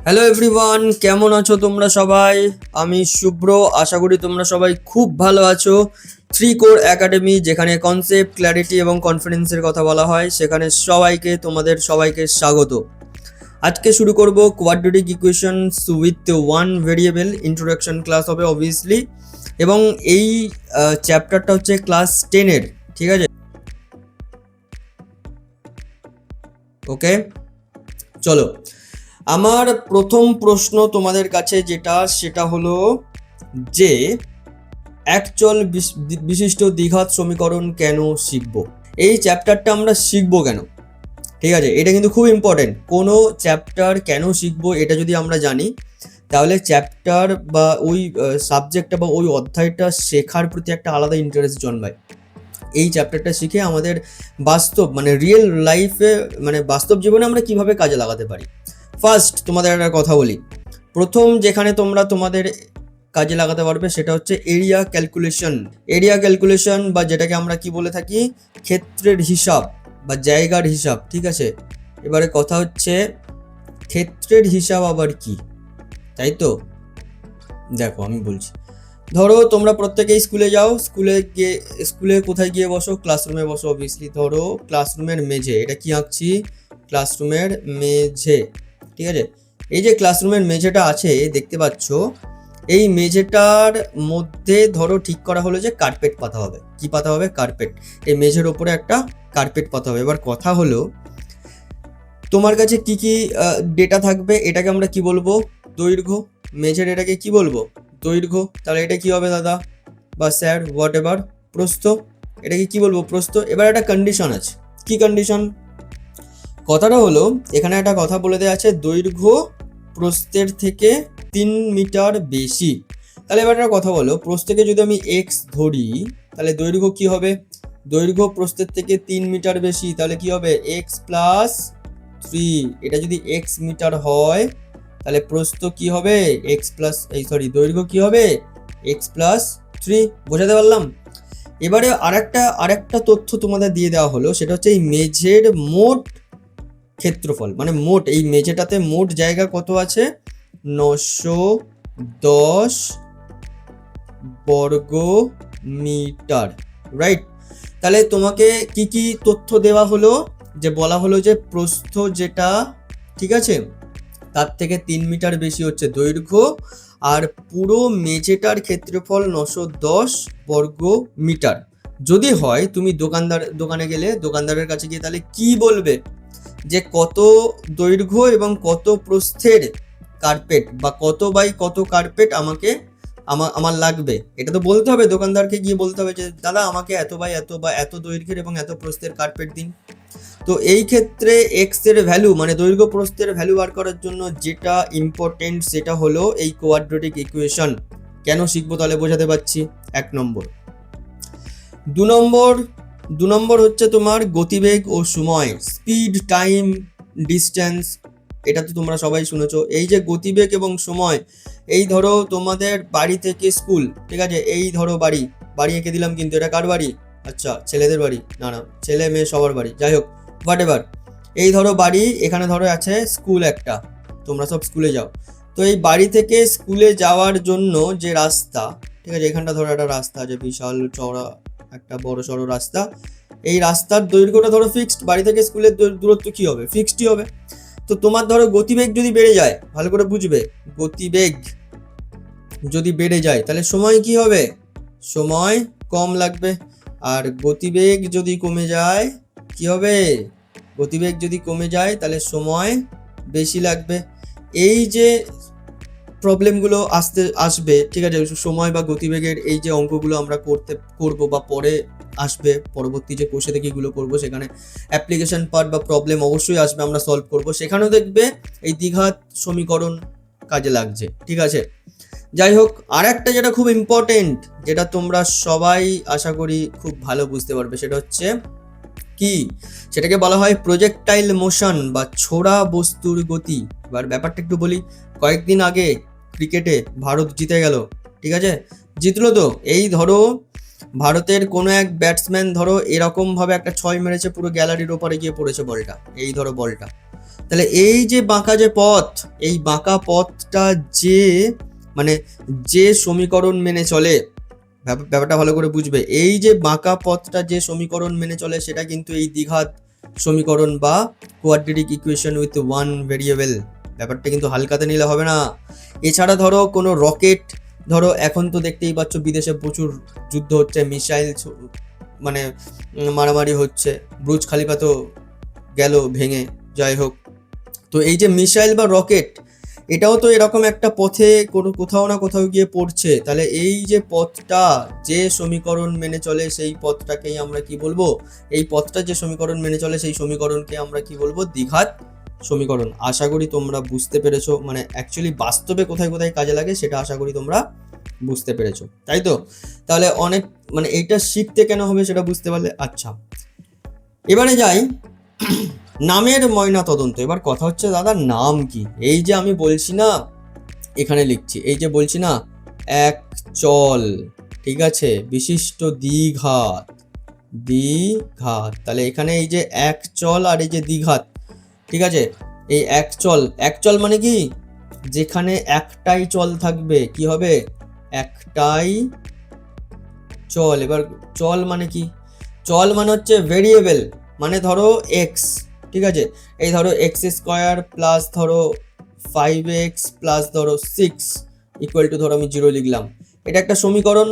Hello everyone, কেমন আছো তোমরা সবাই? আমি শুভ্র, আশা করি তোমরা সবাই খুব ভালো আছো। 3 কোর একাডেমি, যেখানে কনসেপ্ট, ক্ল্যারিটি এবং কনফিডেন্সের কথা বলা হয়, সেখানে তোমাদের সবাইকে স্বাগত। আজকে শুরু করব quadratic equations with one variable. Introduction class হবে অবভিয়াসলি, এবং এই চ্যাপ্টারটা হচ্ছে ক্লাস 10-এর, ঠিক আছে? ওকে, চলো। আমার প্রথম প্রশ্ন তোমাদের কাছে সেটা হলো যে অ্যাকচুয়াল বিশিষ্ট দ্বিঘাত সমীকরণ কেন শিখব? এই চ্যাপ্টারটা আমরা শিখবো কেন? ঠিক আছে, এটা কিন্তু খুব ইম্পর্টেন্ট। কোনো চ্যাপ্টার কেন শিখবো এটা যদি আমরা জানি, তাহলে চ্যাপ্টার বা ওই সাবজেক্টটা বা ওই অধ্যায়টা শেখার প্রতি একটা আলাদা ইন্টারেস্ট জন্মায়। এই চ্যাপ্টারটা শিখে আমাদের বাস্তব মানে রিয়েল লাইফে, মানে বাস্তব জীবনে আমরা কিভাবে কাজে লাগাতে পারি। ফার্স্ট তোমাদের একটা কথা বলি, প্রথম যেখানে তোমরা তোমাদের কাজে লাগাতে পারবে সেটা হচ্ছে এরিয়া ক্যালকুলেশন। এরিয়া ক্যালকুলেশন বা যেটাকে আমরা কি বলে থাকি, ক্ষেত্রের হিসাব বা জায়গার হিসাব, ঠিক আছে? এবারে কথা হচ্ছে ক্ষেত্রের হিসাব আবার কি, তাই তো? দেখো আমি বলছি, ধরো তোমরা প্রত্যেকেই স্কুলে যাও, স্কুলে কোথায় গিয়ে বসো? ক্লাসরুমে বসো অবভিয়াসলি। ধরো ক্লাসরুমের মেঝে, এটা কি আঁকছি? ক্লাসরুমের মেঝে, ঠিক আছে? এই যে ক্লাসরুমের মেঝেটা আছে দেখতে পাচ্ছ, এই মেঝেটার মধ্যে ধরো ঠিক করা হলো যে কার্পেট পাতা হবে। কি পাতা হবে? কার্পেট। এই মেঝের ওপরে একটা কার্পেট পাতা হবে। এবার কথা হলো, তোমার কাছে কি কি ডেটা থাকবে? এটাকে আমরা কি বলবো? দৈর্ঘ্য। মেঝের এটাকে কি বলবো? দৈর্ঘ্য। তাহলে এটা কি হবে দাদা বা স্যার, হোয়াট এভার? প্রস্থ। এটাকে কি বলবো? প্রস্থ। এবার একটা কন্ডিশন আছে। কি কন্ডিশন? কথাটা হলো, এখানে একটা কথা বলে দেওয়া আছে, দৈর্ঘ্য প্রস্থের থেকে 3 মিটার বেশি। তাহলে এবার একটা কথা বলো, প্রস্থকে যদি আমি এক্স ধরি, তাহলে দৈর্ঘ্য কি হবে? দৈর্ঘ্য প্রস্থের থেকে 3 মিটার বেশি, তাহলে কি হবে? X plus 3। এটা যদি এক্স মিটার হয়, তাহলে প্রস্থ কি হবে? দৈর্ঘ্য কি হবে? X plus 3। বোঝাতে পারলাম? এবারে আরেকটা তথ্য তোমাদের দিয়ে দেওয়া হলো, সেটা হচ্ছে এই মেঝের মোট ক্ষেত্রফল, মানে মোট এই মেঝেটাতে মোট জায়গা কত আছে? 910 বর্গ মিটার, রাইট? তাহলে তোমাকে কি কি তথ্য দেওয়া হলো? যে বলা হলো যে প্রস্থ যেটা, ঠিক আছে, তার থেকে 3 মিটার বেশি হচ্ছে দৈর্ঘ্য, আর পুরো মেঝেটার ক্ষেত্রফল 910 বর্গ মিটার। যদি হয়, তুমি দোকানে গেলে দোকানদারের কাছে গিয়ে তাহলে কি বলবে? যে কত দৈর্ঘ্য এবং কত প্রস্থের কার্পেট বা কত বাই কত কার্পেট আমার লাগবে, এটা তো বলতে হবে। দোকানদারকে গিয়ে বলতে হবে যে দাদা আমাকে এত বাই এত বা এত দৈর্ঘ্যের এবং এত প্রস্থের কার্পেট দিন। তো এই ক্ষেত্রে এক্স এর ভ্যালু, মানে দৈর্ঘ্য প্রস্থের ভ্যালু বার করার জন্য যেটা ইম্পর্টেন্ট সেটা হলো এই কোয়াড্রেটিক ইকুয়েশন। কেন শিখবো তাহলে বোঝাতে পারছি। 1 নম্বর। 2 নম্বর হচ্ছে তোমার গতিবেগ ও সময়, স্পিড, টাইম, ডিস্টেন্স। এটা তো তোমরা সবাই শুনেছো। এই যে গতিবেগ এবং সময়, এই ধরো তোমাদের বাড়ি থেকে স্কুল, ঠিক আছে? এই ধরো বাড়ি এঁকে দিলাম, কিন্তু এটা কার বাড়ি? আচ্ছা, ছেলেদের বাড়ি, না ছেলে মেয়ে সবার বাড়ি, যাই হোক, হোয়াট এভার। এই ধরো বাড়ি, এখানে ধরো আছে স্কুল একটা, তোমরা সব স্কুলে যাও। তো এই বাড়ি থেকে স্কুলে যাওয়ার জন্য যে রাস্তা, ঠিক আছে, এখানটা ধরো একটা রাস্তা আছে, বিশাল চওড়া একটা বড় সড়ো রাস্তা। এই রাস্তার দৈর্ঘ্যটা ধরো ফিক্সড, বাড়ি থেকে স্কুলের দূরত্ব কি হবে? ফিক্সডই হবে। তো তোমার ধরো গতিবেগ যদি বেড়ে যায়, ভালো করে বুঝবে, গতিবেগ যদি বেড়ে যায় তাহলে সময় কি হবে? সময় কম লাগবে। আর গতিবেগ যদি কমে যায় কি হবে? গতিবেগ যদি কমে যায় তাহলে সময় বেশি লাগবে। এই যে প্রবলেমগুলো আসবে, ঠিক আছে, সময় বা গতিবেগের এই যে অঙ্কগুলো আমরা করবো বা পরে আসবে, পরবর্তী যে কোর্সে থেকে এগুলো করবো, সেখানে অ্যাপ্লিকেশন পার্ট বা প্রবলেম অবশ্যই আসবে, আমরা সলভ করব। সেখানেও দেখবে এই দ্বিঘাত সমীকরণ কাজে লাগছে, ঠিক আছে? যাই হোক, আর একটা যেটা খুব ইম্পর্টেন্ট, যেটা তোমরা সবাই আশা করি খুব ভালো বুঝতে পারবে, সেটা হচ্ছে কি? সেটাকে বলা হয় প্রজেক্টাইল মোশন বা ছোড়া বস্তুর গতি। এবার ব্যাপারটা একটু বলি, কয়েকদিন আগে ক্রিকেটে ভারত জিতে গেল, ঠিক আছে? জিতলো তো। এই ধরো ভারতের কোনো এক ব্যাটসম্যান ধরো এরকম ভাবে একটা ছয় মেরেছে, পুরো গ্যালারির ওপরে গিয়ে পড়েছে বলটা, এই ধরো বলটা। তাহলে এই যে বাঁকা যে পথ, এই বাঁকা পথটা যে মানে যে সমীকরণ মেনে চলে, ব্যাপারটা ভালো করে বুঝবে, এই যে বাঁকা পথটা যে সমীকরণ মেনে চলে সেটা কিন্তু এই দ্বিঘাত সমীকরণ বা quadratic equation with one variable. ব্যাপারটা কিন্তু হালকাতে নিলে হবে না। এছাড়া ধরো কোনো রকেট, ধরো এখন তো দেখতেই পাচ্ছ বিদেশে প্রচুর যুদ্ধ হচ্ছে, মিসাইল মানে মারামারি হচ্ছে, ব্রুজ খালিফা তো গেল ভেঙে, যাই হোক। তো এই যে মিসাইল বা রকেট, এটাও তো এরকম একটা পথে কোনো কোথাও না কোথাও গিয়ে পড়ছে। তাহলে এই যে পথটা যে সমীকরণ মেনে চলে সেই পথটাকেই আমরা কি বলবো, এই পথটা যে সমীকরণ মেনে চলে সেই সমীকরণকে আমরা কি বলবো, দ্বিঘাত সমীকরণ। আশা করি তোমরা বুঝতে পেরেছো, মানে অ্যাকচুয়ালি বাস্তবে কোথায় কোথায় কাজে লাগে সেটা আশা করি তোমরা বুঝতে পেরেছো, তাই তো? তাহলে অনেক মানে এইটা শিখতে কেন হবে সেটা বুঝতে পারলে। আচ্ছা, এবারে যাই নামের ময়না তদন্ত। এবার কথা হচ্ছে দাদা নাম কি? এই যে আমি বলছি না, এখানে লিখছি, এই যে বলছি না এক চল, ঠিক আছে, বিশিষ্ট দ্বিঘাত, দ্বিঘাত, তাহলে এখানে এই যে এক চল আর এই যে দ্বিঘাত, ঠিক আছে, এই এক চল মানে কি, যেখানে একটাই চল থাকবে, কি হবে, একটাই চল। এবার চল মানে কি? চল মানে হচ্ছে ভেরিয়েবল, মানে ধরো এক্স, ঠিক আছে, এই ধরো এক্স স্কোয়ার প্লাস ধরো 5x প্লাস ধরো 6 ইকুয়াল টু ধরো আমি 0 লিখলাম। এটা একটা সমীকরণ,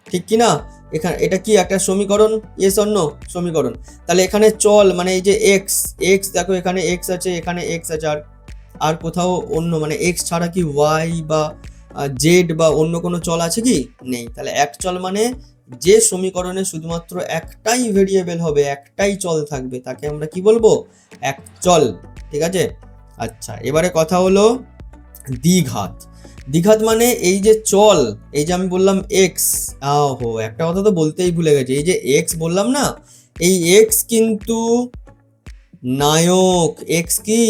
ঠিক কি না? এখানে এটা কি একটা সমীকরণ, ইয়েস অর নো সমীকরণ। তাহলে এখানে চল মানে এই যে এক্স, দেখো এখানে এক্স আছে, এখানে এক্স আছে, আর কোথাও অন্য মানে এক্স ছাড়া কি ওয়াই বা জেড বা অন্য কোনো চল আছে কি? নেই। তাহলে এক চল মানে যে সমীকরণে শুধুমাত্র একটাই ভেরিয়েবল হবে, একটাই চল থাকবে, তাকে আমরা কি বলবো, এক চল, ঠিক আছে। আচ্ছা, এবারে কথা হলো দ্বিঘাত। দ্বিঘাত মানে এই যে চল, এই যে আমি বললাম এক্স, একটা কথা তো বলতেই ভুলে গেছি, এই যে এক্স বললাম না, এই এক্স কিন্তু নায়ক। এক্স কি?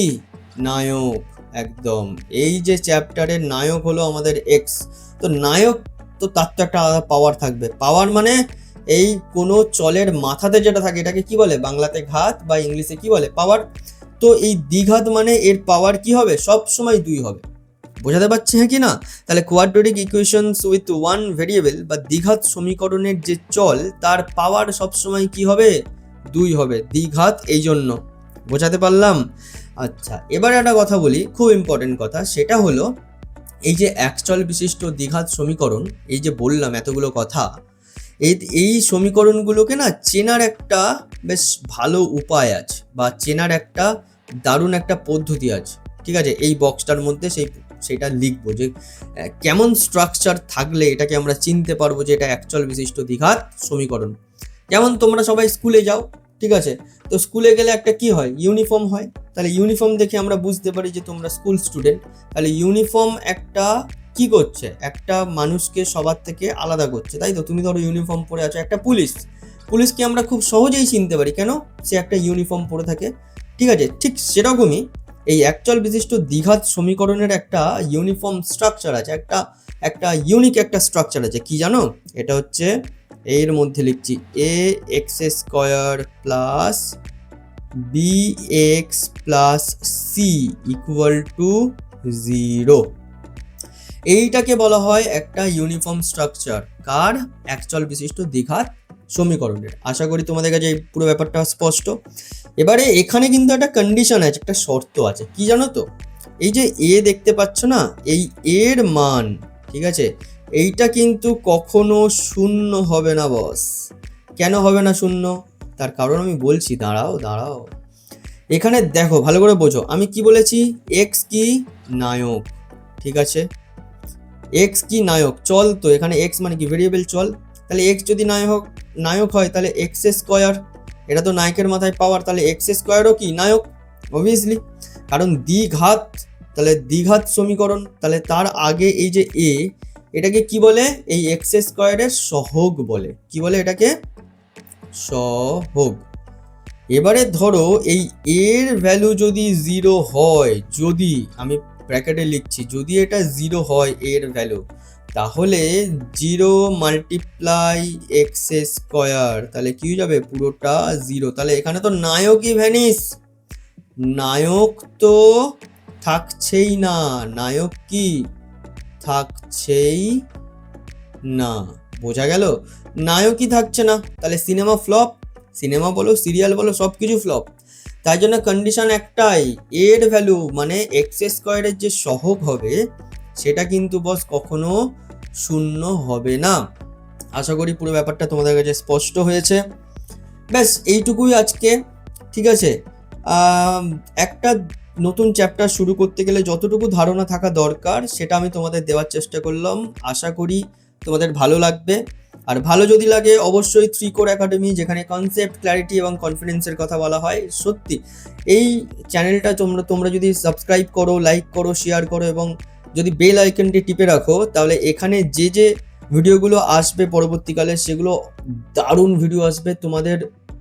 নায়ক, একদম। এই যে চ্যাপ্টারের নায়ক হলো আমাদের এক্স। তো নায়ক, তো তার তো একটা আলাদা পাওয়ার থাকবে। পাওয়ার মানে এই কোনো চলের মাথাতে যেটা থাকে এটাকে কি বলে, বাংলাতে ঘাত বা ইংলিশে কি বলে, পাওয়ার। তো এই দ্বিঘাত মানে এর পাওয়ার কি হবে, সব সময় 2 হবে। বোঝাতে পারছি হ্যাঁ কি না? তাহলে quadratic equations with one variable বা দ্বিঘাত সমীকরণের যে চল তার পাওয়ার সবসময় কি হবে, 2 হবে। দ্বিঘাত এই জন্য, বোঝাতে পারলাম? আচ্ছা, এবার একটা কথা বলি, খুব ইম্পর্টেন্ট কথা, সেটা হলো এই যে এক চল বিশিষ্ট দ্বিঘাত সমীকরণ, এই যে বললাম এতগুলো কথা, এই সমীকরণগুলোকে না চেনার একটা বেশ ভালো উপায় আছে, বা চেনার একটা দারুণ একটা পদ্ধতি আছে, ঠিক আছে। এই বক্সটার মধ্যে সেটা লিখবো যে কেমন স্ট্রাকচার থাকলে এটাকে আমরা চিনতে পারবো যে এটা এক চল বিশিষ্ট দ্বিঘাত সমীকরণ। যেমন তোমরা সবাই স্কুলে যাও, ঠিক আছে, তো স্কুলে গেলে একটা কি হয়, ইউনিফর্ম হয়। তাহলে ইউনিফর্ম দেখে আমরা বুঝতে পারি যে তোমরা স্কুল স্টুডেন্ট। তাহলে ইউনিফর্ম একটা কি করছে, একটা মানুষকে সবার থেকে আলাদা করছে, তাই তো? তুমি ধরো ইউনিফর্ম পরে আছো, একটা পুলিশকে আমরা খুব সহজেই চিনতে পারি, কেন, সে একটা ইউনিফর্ম পরে থাকে, ঠিক আছে। ঠিক সেরকমই এই এক চল বিশিষ্ট দ্বিঘাত সমীকরণের একটা ইউনিফর্ম স্ট্রাকচার আছে, একটা ইউনিক একটা স্ট্রাকচার আছে, কি জানো? এটা হচ্ছে এর মধ্যে লিখছি a x square plus b x plus c equal to 0। এইটাকে বলা হয় একটা ইউনিফর্ম স্ট্রাকচার, কার, এক চল বিশিষ্ট দ্বিঘাত সমীকরণের। আশা করি তোমাদের কাছে এই পুরো ব্যাপারটা স্পষ্ট। এবারে এখানে কিন্তু একটা কন্ডিশন আছে, একটা শর্ত আছে, কি জানো তো? এই যে এ দেখতে পাচ্ছ না, এই এর মান, ঠিক আছে, এইটা কিন্তু কখনো 0 হবে না বস। কেন হবে না 0? তার কারণ আমি বলছি, দাঁড়াও। এখানে দেখো ভালো করে বোঝো, আমি কি বলেছি, এক্স কি নায়ক, ঠিক আছে, এক্স কি নায়ক, চল, তো এখানে এক্স মানে কি ভেরিয়েবল চল। তাহলে এক্স যদি নায়ক হয় তাহলে এক্স স্কোয়ার, এটা তো নায়কের মাথায় পাওয়ার, তাহলে এক্স স্কোয়ারও কি নায়ক, অবভিয়াসলি, কারণ দ্বিঘাত, তাহলে দ্বিঘাত সমীকরণ। তাহলে তার আগে এই যে এ, এটাকে কি বলে, এই এক্স স্কোয়ারের সহগ বলে, কি বলে এটাকে, সহগ। এবারে ধরো এই এর ভ্যালু যদি 0 হয়, যদি আমি ব্র্যাকেটে লিখছি, যদি এটা 0 হয় এর ভ্যালু, তাহলে 0 মাল্টিপ্লাই এক্স স্কোয়ার, তাহলে কি হয়ে যাবে, পুরোটা 0। তাহলে এখানে তো নায়কই ভ্যানিস, নায়ক তো থাকছেই না, নায়ক কি থাকছেই না, বোঝা গেল? নায়কই থাকছে না, তাহলে সিনেমা ফ্লপ, সিনেমা বলো সিরিয়াল বলো সব কিছু ফ্লপ। তাই জন্য কন্ডিশন একটাই, এর ভ্যালু মানে এক্স স্কোয়ারের যে সহগ হবে সেটা কিন্তু বস কখনো শূন্য হবে না। আশা করি পুরো ব্যাপারটা তোমাদের কাছে স্পষ্ট হয়েছে। ব্যাস এইটুকুই আজকে, ঠিক আছে? একটা নতুন চ্যাপ্টার শুরু করতে গেলে যতটুকু ধারণা থাকা দরকার সেটা আমি তোমাদের দেওয়ার চেষ্টা করলাম। আশা করি তোমাদের ভালো লাগবে। আর ভালো যদি লাগে অবশ্যই 3 কোর একাডেমি, যেখানে কনসেপ্ট, ক্ল্যারিটি এবং কনফিডেন্সের কথা বলা হয়, সত্যি এই চ্যানেলটা তোমরা যদি সাবস্ক্রাইব করো, লাইক করো, শেয়ার করো এবং যদি বেল আইকনটি টিপে রাখো, তাহলে এখানে যে ভিডিওগুলো আসবে পরবর্তীকালে সেগুলো দারুণ ভিডিও আসবে। তোমাদের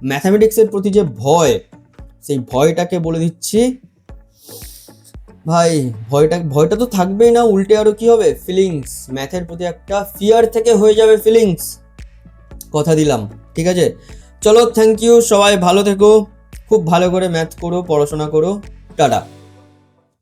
ম্যাথামেটিক্সের প্রতি যে ভয়, সেই ভয়টাকে বলে দিচ্ছি ভাই, ভয়টা তো থাকবেই না, উল্টে আরো কি হবে, ফিলিংস, ম্যাথের প্রতি একটা ফিয়ার থেকে হয়ে যাবে ফিলিংস, কথা দিলাম। ঠিক আছে, চলো, থ্যাংক ইউ, সবাই ভালো থেকো, খুব ভালো করে ম্যাথ করো, পড়াশোনা করো, টাটা।